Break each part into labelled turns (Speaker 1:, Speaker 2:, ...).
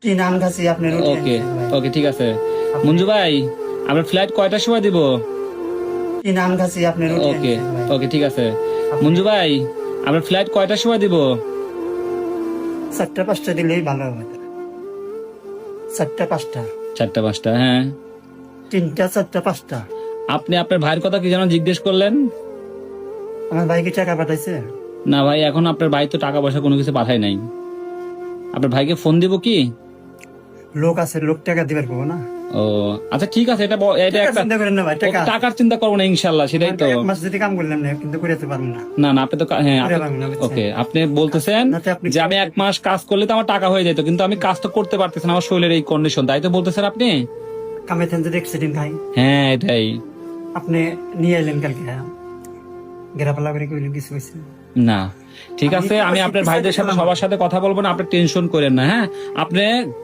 Speaker 1: কি নাম খাচ্ছি আপনি রুটি
Speaker 2: ওকে
Speaker 1: আনছেন ভাই।
Speaker 2: ওকে ঠিক আছে মঞ্জু ভাই আপনার ফ্লাইট কয়টার সময় দিব?
Speaker 1: কি নাম খাচ্ছি আপনি রুটি
Speaker 2: ওকে
Speaker 1: আনছেন ভাই।
Speaker 2: ওকে ঠিক আছে মঞ্জু ভাই আপনার ফ্লাইট কয়টার সময় দিব?
Speaker 1: 4টা 5টা দিলেই ভালো হবে। 4টা 5টা
Speaker 2: 4টা 5টা, হ্যাঁ।
Speaker 1: 3টা 4টা 5টা।
Speaker 2: আপনি আপনার ভাইয়ের কথা কি যেন জিজ্ঞেস করলেন?
Speaker 1: আমার ভাই কি টাকা পাঠাইছে?
Speaker 2: না ভাই, এখন আপনার ভাই তো টাকা পয়সা কোনো কিছু পাঠায় নাই। আপনার ভাইকে ফোন দিব কি?
Speaker 1: লোক আছে, লোক টাকা দিবার পাবো না।
Speaker 2: ও আচ্ছা ঠিক আছে, এটা এটা
Speaker 1: টাকা
Speaker 2: একটা
Speaker 1: চিন্তা করেন না ভাই, টাকা
Speaker 2: টাকার চিন্তা করবো না ইনশাল্লাহ, সেটাই তো।
Speaker 1: এক মাস যদি কাম করলাম না কিন্তু করিতে পারবো না।
Speaker 2: না না আপনি তো হ্যাঁ
Speaker 1: করে পারবো না, বুঝছেন?
Speaker 2: ওকে, আপনি বলতেছেন
Speaker 1: নাতে আপনি
Speaker 2: যে আমি 1 মাস কাজ করলে তো আমার টাকা হয়ে যেত, কিন্তু আমি কাজ তো করতে পারতেছি না, আমার শরীরের এই কন্ডিশন, তাই তো বলতেছেন আপনি।
Speaker 1: কামাইতেন যদি অ্যাক্সিডেন্ট খাই,
Speaker 2: হ্যাঁ এটাই।
Speaker 1: আপনি নিয়ে এলেন কালকে, গেরাপালা করে কইলেন কিছু হয়েছে?
Speaker 2: না ঠিক আছে, আমি আপনার ভাইদের সাথে সবার সাথে কথা বলবো না, আপনি টেনশন করেন না। হ্যাঁ আপনি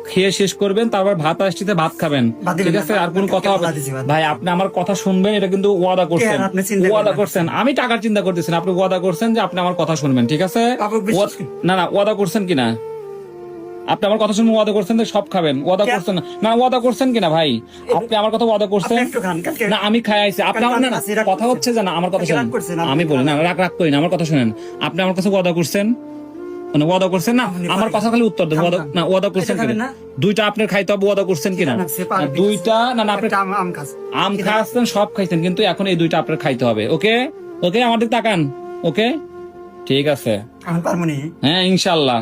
Speaker 2: খেয়ে শেষ করবেন, তারপর ভাত আসতে ভাত খাবেন,
Speaker 1: বাদ দিবেন
Speaker 2: ঠিক
Speaker 1: না,
Speaker 2: আছে? আর কোন
Speaker 1: বাদ
Speaker 2: কথা হবে
Speaker 1: দিছি, বাদ।
Speaker 2: ভাই, আপনি আমার কথা শুনবেন, এটা কিন্তু ওয়াদা করছেন।
Speaker 1: আর আপনি চিন্তা
Speaker 2: ওয়াদা
Speaker 1: করবেন
Speaker 2: করছেন, আমি টাকার চিন্তা করতেছি না, আপনি ওয়াদা করছেন যে আপনি আমার কথা শুনবেন, ঠিক আছে?
Speaker 1: বাবু, বিশ্বাস
Speaker 2: না না ওয়াদা করছেন কিনা? আপনি আমার কথা শুনবেন, ওয়াদা করছেন যে সব খাবেন, ওয়াদা করছেন না? না ওয়াদা করছেন কিনা ভাই? আপনি আমার কথা ওয়াদা করছেন?
Speaker 1: আপনি একটু খান, কালকে
Speaker 2: না আমি খাই আইছি, আপনি
Speaker 1: কালকে
Speaker 2: না না,
Speaker 1: আমি খাসি রাগ
Speaker 2: কথা
Speaker 1: করছেন।
Speaker 2: হচ্ছে যে না, আমার কথা
Speaker 1: কালকে রাগ
Speaker 2: শুনেন।
Speaker 1: করছেন, আপনি
Speaker 2: আমি বলি না, রাগ করি না, আমার কথা শুনেন। আপনি আমার কাছে ওয়াদা করছেন, মানে ওয়াদা করছেন না?
Speaker 1: আপনি
Speaker 2: আমার
Speaker 1: পারেন।
Speaker 2: কথা খালি উত্তর দেন,
Speaker 1: খান,
Speaker 2: ওয়াদা
Speaker 1: খান।
Speaker 2: না, ওয়াদা করছেন
Speaker 1: এটা খাবেন
Speaker 2: কিনা?
Speaker 1: না?
Speaker 2: 2টা আপনার খাইতে হবে, ওয়াদা করছেন কিনা?
Speaker 1: না, সে পারবে।
Speaker 2: 2টা না না আপনি
Speaker 1: একটা আম খাস।
Speaker 2: আম খাচ্ছেন, সব খাইছেন, কিন্তু এখন এই 2টা আপনার খাইতে হবে। ওকে ওকে, আমার দিকে তাকান। ওকে ঠিক আছে,
Speaker 1: আমি পারবো নি।
Speaker 2: হ্যাঁ ইনশাল্লাহ।